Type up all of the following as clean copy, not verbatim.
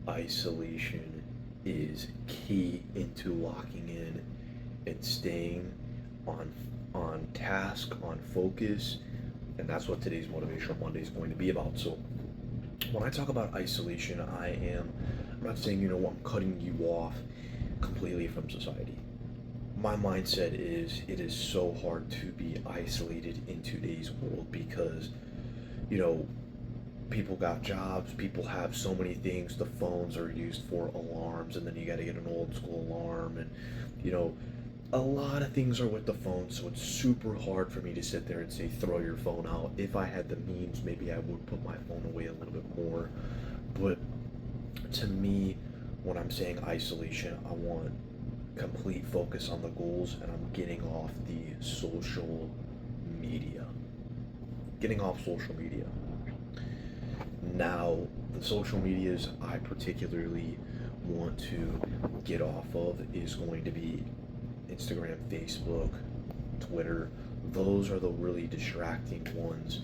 isolation is key into locking in and staying on task, on focus, and that's what today's Motivational Monday is going to be about. So when I talk about isolation, I'm not saying, I'm cutting you off completely from society. My mindset is it is so hard to be isolated in today's world because, you know, people got jobs, people have so many things. The phones are used for alarms, and then you got to get an old school alarm, and you know, a lot of things are with the phone, so it's super hard for me to sit there and say throw your phone out. If I had the means, maybe I would put my phone away a little bit more. But to me, when I'm saying isolation, I want complete focus on the goals, and I'm getting off the social media. Getting off social media. Now, the social medias I particularly want to get off of is going to be Instagram, Facebook, Twitter. Those are the really distracting ones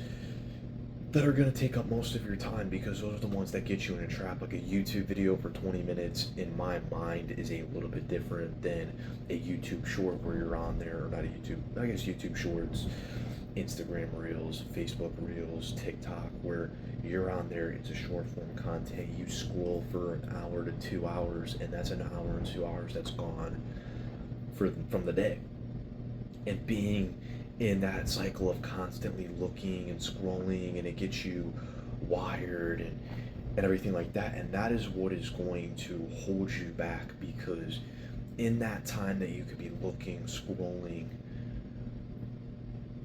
that are going to take up most of your time because those are the ones that get you in a trap. Like a YouTube video for 20 minutes, in my mind, is a little bit different than a YouTube short where you're on there, or not a YouTube, I guess YouTube shorts, Instagram Reels, Facebook Reels, TikTok, where you're on there, it's a short form content. You scroll for an hour to 2 hours, and that's an hour and 2 hours that's gone from the day. And being in that cycle of constantly looking and scrolling, and it gets you wired and everything like that. And that is what is going to hold you back, because in that time that you could be looking, scrolling,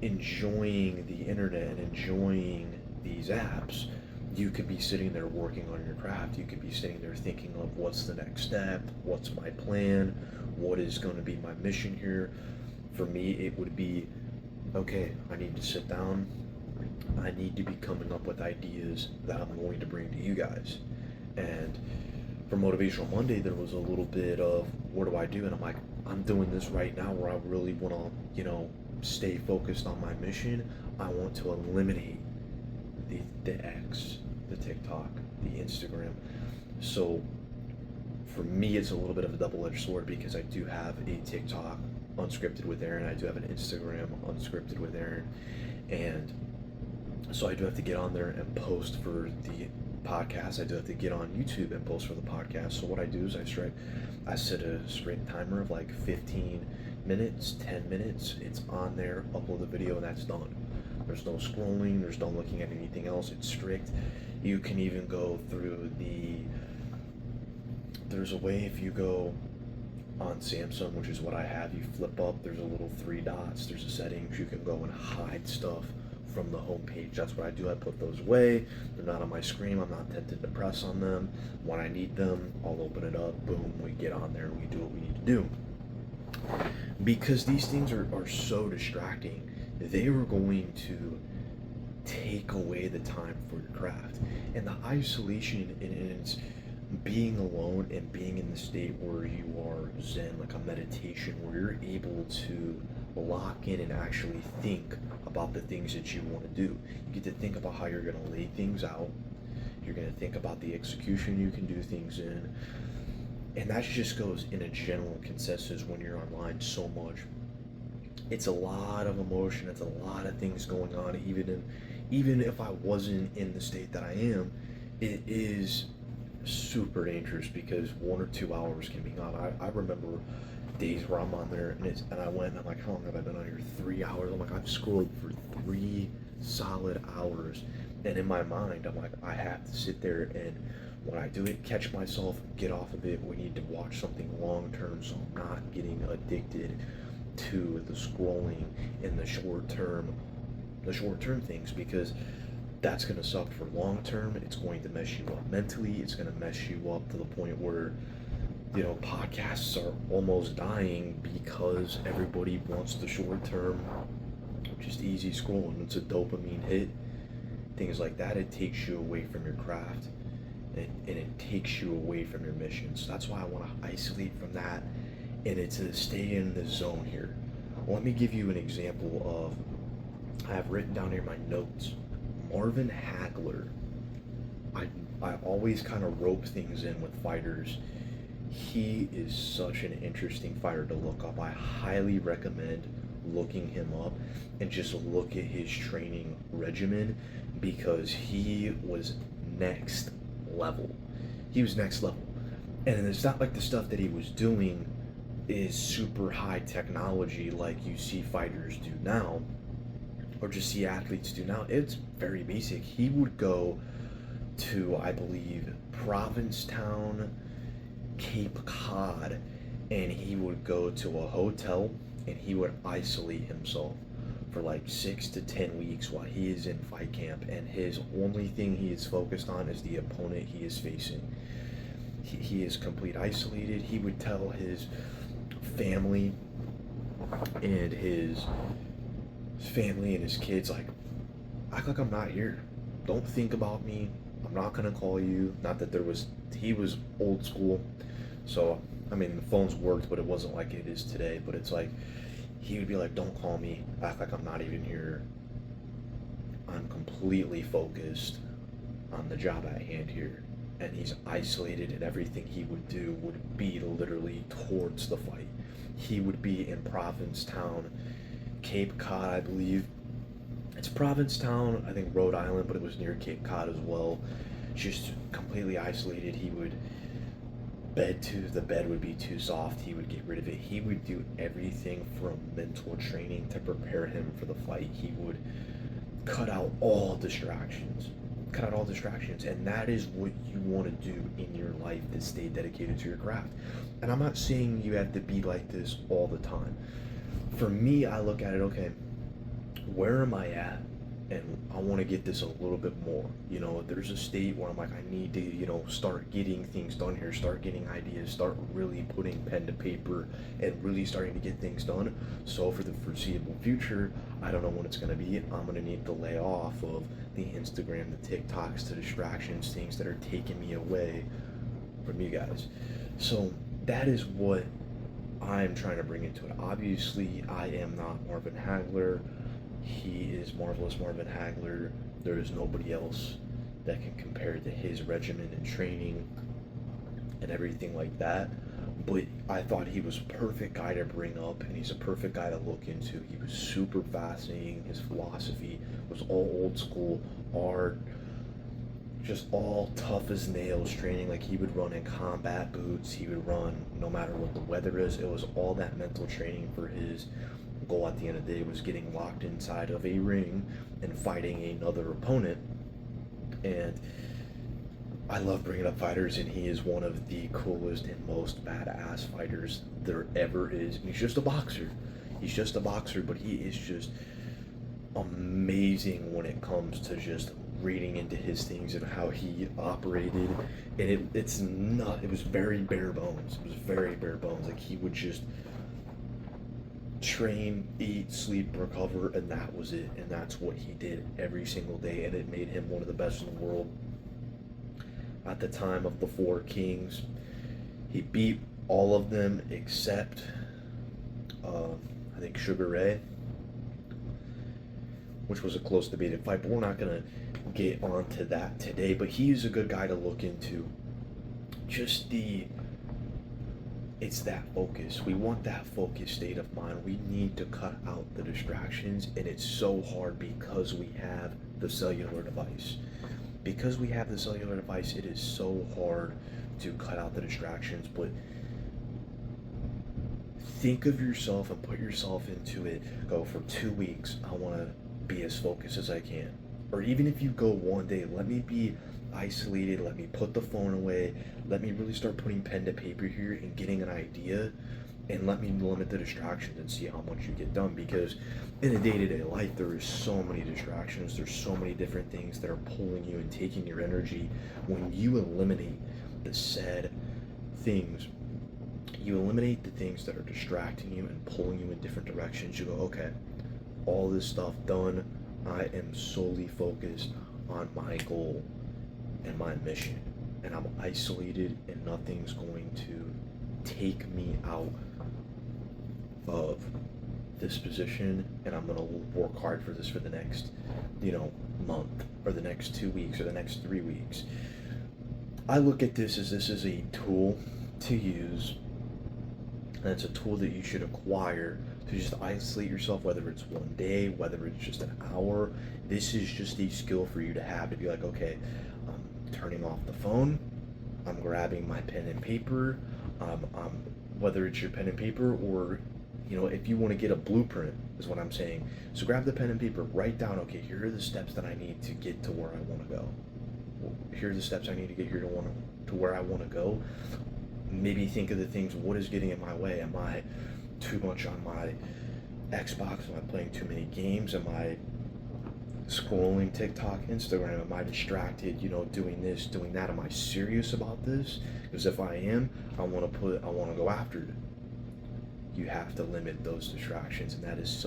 enjoying the internet and enjoying these apps, you could be sitting there working on your craft. You could be sitting there thinking of what's the next step, what's my plan, what is going to be my mission here. For me, it would be, okay, I need to sit down. I need to be coming up with ideas that I'm going to bring to you guys. And for Motivational Monday, there was a little bit of, what do I do? And I'm like, I'm doing this right now where I really want to, stay focused on my mission. I want to eliminate the X, the TikTok, the Instagram. So for me, it's a little bit of a double-edged sword because I do have a TikTok unscripted with Aaron. I do have an Instagram unscripted with Aaron. And so I do have to get on there and post for the podcast. I do have to get on YouTube and post for the podcast. So what I do is I set a straight timer of like 15 minutes, 10 minutes. It's on there, upload the video, and that's done. There's no scrolling, there's no looking at anything else. It's strict. You can even go through there's a way, if you go on Samsung, which is what I have, you flip up, there's a little three dots, there's a settings, you can go and hide stuff from the home page. That's what I do. I put those away. They're not on my screen. I'm not tempted to press on them. When I need them, I'll open it up. Boom, we get on there and we do what we need to do. Because these things are so distracting, they are going to take away the time for your craft. And the isolation, and it's being alone and being in the state where you are zen, like a meditation, where you're able to lock in and actually think about the things that you want to do. You get to think about how you're going to lay things out. You're going to think about the execution you can do things in. And that just goes in a general consensus when you're online so much. It's a lot of emotion. It's a lot of things going on. Even if I wasn't in the state that I am, it is super dangerous because 1 or 2 hours can be gone. I remember days where I'm on there and I went and I'm like, how long have I been on here? 3 hours. I'm like, I've scrolled for 3 solid hours. And in my mind, I'm like, I have to sit there and when I do it, catch myself, get off of it. We need to watch something long term so I'm not getting addicted to the scrolling and the short term things, because that's going to suck for long term. It's going to mess you up mentally. It's going to mess you up to the point where, podcasts are almost dying because everybody wants the short term, just easy scrolling. It's a dopamine hit. Things like that. It takes you away from your craft, and it takes you away from your mission. So that's why I want to isolate from that, and it's to stay in the zone here. Well, let me give you an example I have written down here in my notes. Marvin Hagler. I always kind of rope things in with fighters. He is such an interesting fighter to look up. I highly recommend looking him up and just look at his training regimen, because he was next level. He was next level. And it's not like the stuff that he was doing is super high technology like you see fighters do now, or just see athletes do now. It's very basic. He would go to, I believe, Provincetown, Cape Cod, and he would go to a hotel and he would isolate himself for like 6 to 10 weeks while he is in fight camp, and his only thing he is focused on is the opponent he is facing. He is complete isolated. He would tell his family and his kids, like, act like I'm not here. Don't think about me. I'm not gonna call you. Not that he was old school, so I mean the phones worked, but it wasn't like it is today. But it's like he would be like, don't call me. Act like I'm not even here. I'm completely focused on the job at hand here. And he's isolated, and everything he would do would be literally towards the fight. He would be in Provincetown, Cape Cod, I believe. It's Provincetown, I think Rhode Island, but it was near Cape Cod as well. Just completely isolated. He would the bed would be too soft. He would get rid of it. He would do everything from mental training to prepare him for the fight. He would cut out all distractions. And that is what you want to do in your life, to stay dedicated to your craft. And I'm not saying you have to be like this all the time. For me, I look at it, okay, where am I at? And I want to get this a little bit more. There's a state where I'm like, I need to, start getting things done here, start getting ideas, start really putting pen to paper and really starting to get things done. So for the foreseeable future, I don't know when it's going to be. I'm going to need to lay off of the Instagram, the TikToks, the distractions, things that are taking me away from you guys. So that is what I'm trying to bring into it. Obviously, I am not Marvin Hagler. He is Marvelous Marvin Hagler. There is nobody else that can compare to his regimen and training and everything like that. But I thought he was a perfect guy to bring up, and he's a perfect guy to look into. He was super fascinating. His philosophy was all old school, art, just all tough as nails training. Like, he would run in combat boots. He would run no matter what the weather is. It was all that mental training for his goal at the end of the day was getting locked inside of a ring and fighting another opponent. And I love bringing up fighters, and he is one of the coolest and most badass fighters there ever is. And he's just a boxer. But he is just amazing when it comes to just reading into his things and how he operated. And it was very bare bones. Like, he would just train, eat, sleep, recover, and that was it. And that's what he did every single day, and it made him one of the best in the world. At the time of the Four Kings, he beat all of them except I think Sugar Ray, which was a close debated fight, but we're not going to get onto that today. But he's a good guy to look into. It's that focus. We want that focused state of mind. We need to cut out the distractions, and it's so hard because we have the cellular device. It is so hard to cut out the distractions. But think of yourself and put yourself into it. Go for 2 weeks. I want to be as focused as I can. Or even if you go one day, let me be isolated, let me put the phone away, let me really start putting pen to paper here and getting an idea, and let me limit the distractions and see how much you get done. Because in a day-to-day life, there is so many distractions, there's so many different things that are pulling you and taking your energy. When you eliminate the said things, you eliminate the things that are distracting you and pulling you in different directions, you go, okay, all this stuff done, I am solely focused on my goal and my mission, and I'm isolated, and nothing's going to take me out of this position, and I'm going to work hard for this for the next month, or the next 2 weeks, or the next 3 weeks. I look at this is a tool to use, and it's a tool that you should acquire to just isolate yourself, whether it's one day, whether it's just an hour. This is just a skill for you to have to be like, okay, I'm turning off the phone, I'm grabbing my pen and paper, whether it's your pen and paper or, if you want to get a blueprint, is what I'm saying. So grab the pen and paper, write down, okay, here are the steps that I need to get to where I want to go. Here are the steps I need to get here to where I want to go. Maybe think of the things, what is getting in my way? Am I too much on my Xbox? Am I playing too many games? Am I scrolling TikTok, Instagram? Am I distracted, doing this, doing that? Am I serious about this? Because if I am, I want to go after it. You have to limit those distractions, and that is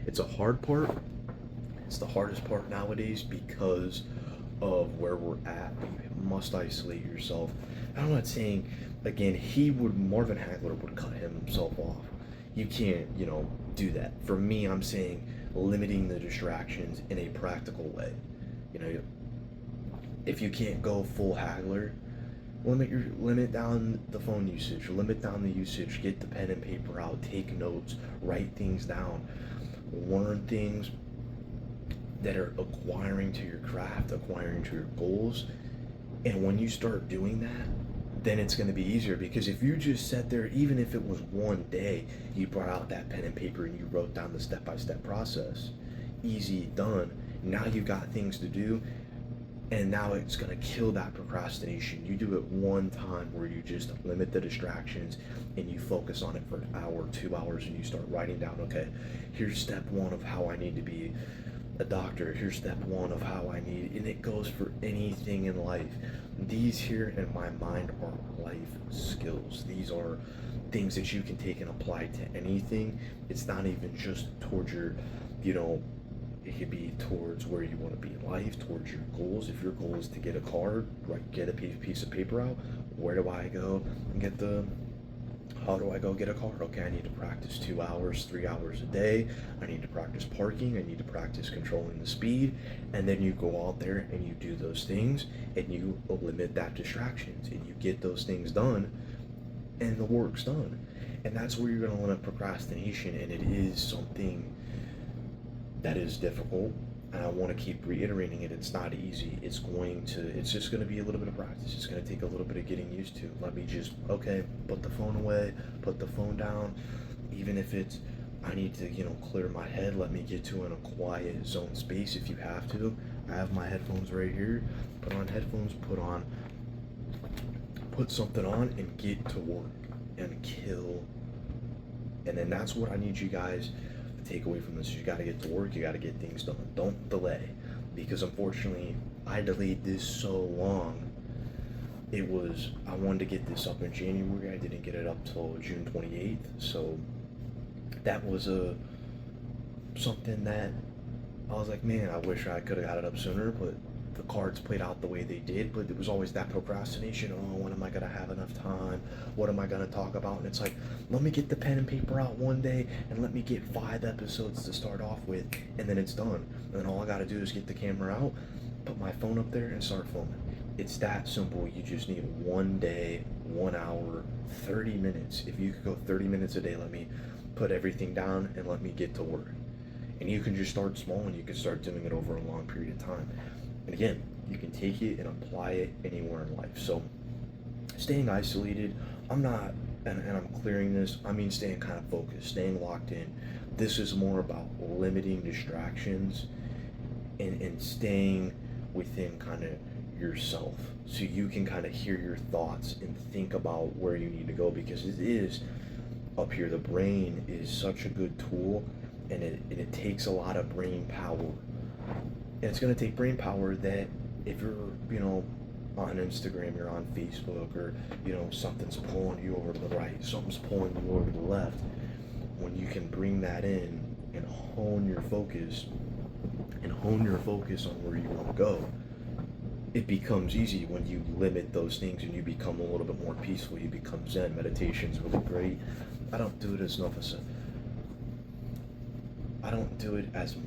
it's a hard part. It's the hardest part nowadays because of where we're at. But you must isolate yourself. I'm not saying, again, Marvin Hagler would cut himself off. You can't, do that. For me, I'm saying limiting the distractions in a practical way. If you can't go full Hagler, limit down the phone usage, limit down the usage, get the pen and paper out, take notes, write things down, learn things that are acquiring to your craft, acquiring to your goals. And when you start doing that, then it's going to be easier, because if you just sat there, even if it was one day, you brought out that pen and paper and you wrote down the step-by-step process, easy, done. Now you've got things to do, and now it's going to kill that procrastination. You do it one time where you just limit the distractions and you focus on it for an hour, 2 hours, and you start writing down, okay, here's step one of how I need to be a doctor, here's step one of how I need, and it goes for anything in life. These here in my mind are life skills. These are things that you can take and apply to anything. It's not even just towards your, it could be towards where you want to be in life, towards your goals. If your goal is to get a car, right, get a piece of paper out. Where do I go and how do I go get a car? Okay, I need to practice 2 hours, 3 hours a day. I need to practice parking. I need to practice controlling the speed. And then you go out there and you do those things and you limit that distractions and you get those things done and the work's done. And that's where you're going to limit procrastination. And it is something that is difficult. And I want to keep reiterating it. It's not easy. It's just going to be a little bit of practice. It's going to take a little bit of getting used to. Let me just, okay, put the phone away, put the phone down. Even if it's, I need to, clear my head, let me get to in a quiet zone space if you have to. I have my headphones right here. Put on headphones, put something on and get to work and kill. And then that's what I need you guys take away from this. You got to get to work, you got to get things done. Don't delay, because unfortunately I delayed this so long. I wanted to get this up in January. I didn't get it up till June 28th. So that was something that I was like, man, I wish I could have got it up sooner, but the cards played out the way they did. But it was always that procrastination. Oh, when am I gonna have enough time? What am I gonna talk about? And it's like, let me get the pen and paper out one day and let me get 5 episodes to start off with, and then it's done. And then all I gotta do is get the camera out, put my phone up there, and start filming. It's that simple. You just need one day, 1 hour, 30 minutes. If you could go 30 minutes a day, let me put everything down and let me get to work. And you can just start small and you can start doing it over a long period of time. And again, you can take it and apply it anywhere in life. So staying isolated, and I'm clearing this, I mean staying kind of focused, staying locked in. This is more about limiting distractions and staying within kind of yourself, so you can kind of hear your thoughts and think about where you need to go, because it is up here. The brain is such a good tool, and it takes a lot of brain power. And it's going to take brain power that if you're, on Instagram, you're on Facebook, or, something's pulling you over to the right, something's pulling you over to the left, when you can bring that in and hone your focus on where you want to go, it becomes easy when you limit those things and you become a little bit more peaceful. You become zen. Meditation's really great. I don't do it as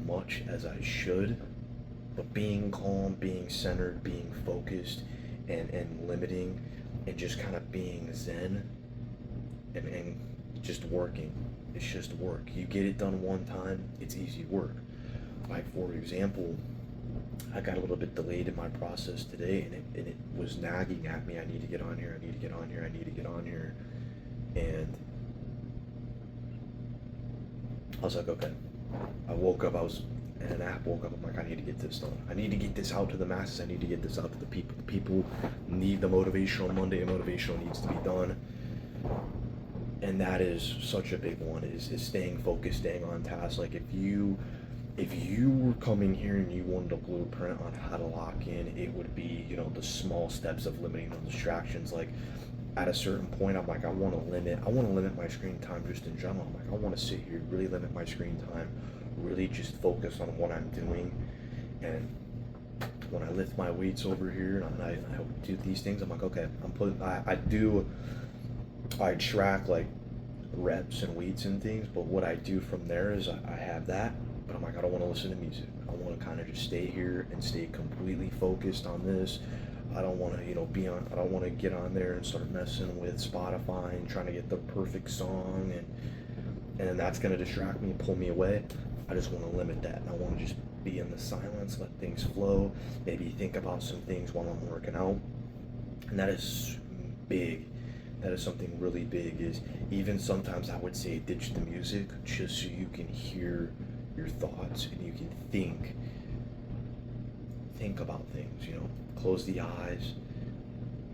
much as I should, but being calm, being centered, being focused and limiting and just kind of being zen and just working. It's just work. You get it done one time, it's easy work. Like, for example, I got a little bit delayed in my process today, and it was nagging at me. I need to get on here, I need to get on here, I need to get on here. And I was like, okay. I woke up, I was in an app, woke up, I'm like, I need to get this done. I need to get this out to the masses. I need to get this out to the people. The people need the Motivational Monday, and motivational needs to be done. And that is such a big one, is staying focused, staying on task. Like, if you were coming here and you wanted a blueprint on how to lock in, it would be, the small steps of limiting those distractions. Like, at a certain point, I'm like, I want to limit my screen time just in general. I'm like, I want to sit here, really limit my screen time, really just focus on what I'm doing. And when I lift my weights over here and I do these things, I'm like, okay, I track like reps and weights and things, but what I do from there is I have that, but I'm like, I don't want to listen to music. I want to kind of just stay here and stay completely focused on this. I don't want to, I don't want to get on there and start messing with Spotify and trying to get the perfect song, and then that's going to distract me and pull me away. I just want to limit that, and I want to just be in the silence, let things flow, maybe think about some things while I'm working out. And that is big. That is something really big, is even sometimes I would say ditch the music just so you can hear your thoughts and you can think about things, close the eyes,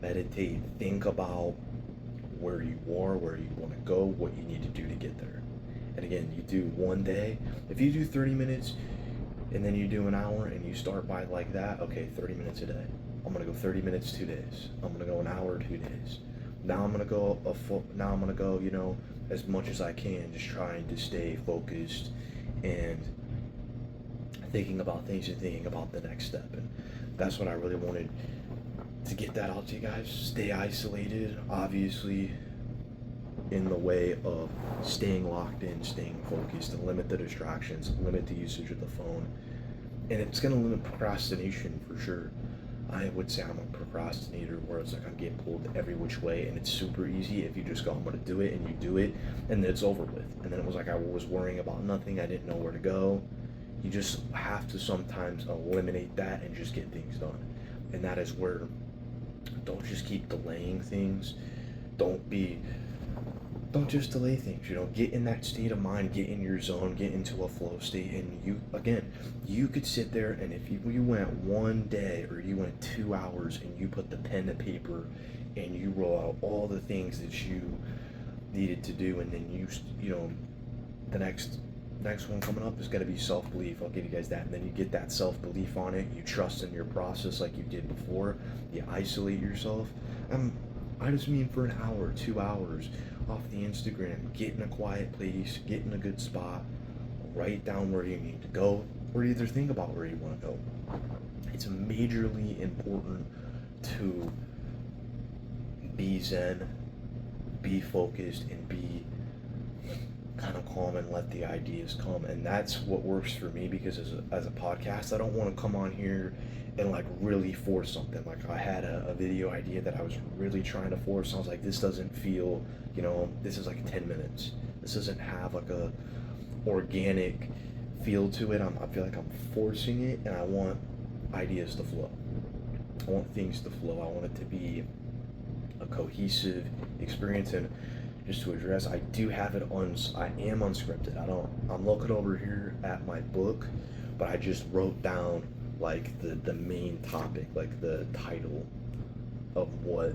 meditate, think about where you are, where you want to go, what you need to do to get there. And again, you do one day. If you do 30 minutes and then you do an hour and you start by like that, okay, 30 minutes a day. I'm going to go 30 minutes 2 days. I'm going to go an hour 2 days. Now I'm going to go as much as I can, just trying to stay focused and thinking about things and thinking about the next step. And that's what I really wanted to get that out to you guys. Stay isolated, obviously, in the way of staying locked in, staying focused, and limit the distractions, limit the usage of the phone. And it's going to limit procrastination for sure. I would say I'm a procrastinator, where it's like I'm getting pulled every which way, and it's super easy if you just go, I'm going to do it, and you do it, and then it's over with. And then it was like I was worrying about nothing. I didn't know where to go. You just have to sometimes eliminate that and just get things done. And that is where, don't just keep delaying things. Don't just delay things, get in that state of mind, get in your zone, get into a flow state. And you could sit there, and if you went one day or you went 2 hours and you put the pen to paper and you roll out all the things that you needed to do, and then the next one coming up is going to be self-belief. I'll give you guys that. And then you get that self-belief on it. You trust in your process like you did before. You isolate yourself. I just mean for an hour, 2 hours off the Instagram. Get in a quiet place. Get in a good spot. Write down where you need to go, or either think about where you want to go. It's majorly important to be zen, be focused, and be kind of calm and let the ideas come. And that's what works for me, because as a podcast, I don't want to come on here and like really force something. Like, I had a video idea that I was really trying to force. I was like, this doesn't feel, this is like 10 minutes. This doesn't have like a organic feel to it. I feel like I'm forcing it, and I want ideas to flow. I want things to flow. I want it to be a cohesive experience. And just to address, I do have it I am unscripted. I'm looking over here at my book, but I just wrote down like the main topic, like the title of what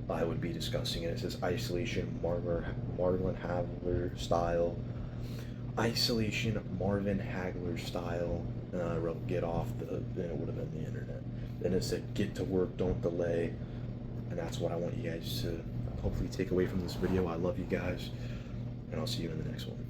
I would be discussing. And it says Isolation Marvin Hagler Style. Isolation Marvin Hagler Style. And I wrote get off then it would have been the internet. Then it said get to work, don't delay. And that's what I want you guys to hopefully take away from this video. I love you guys, and I'll see you in the next one.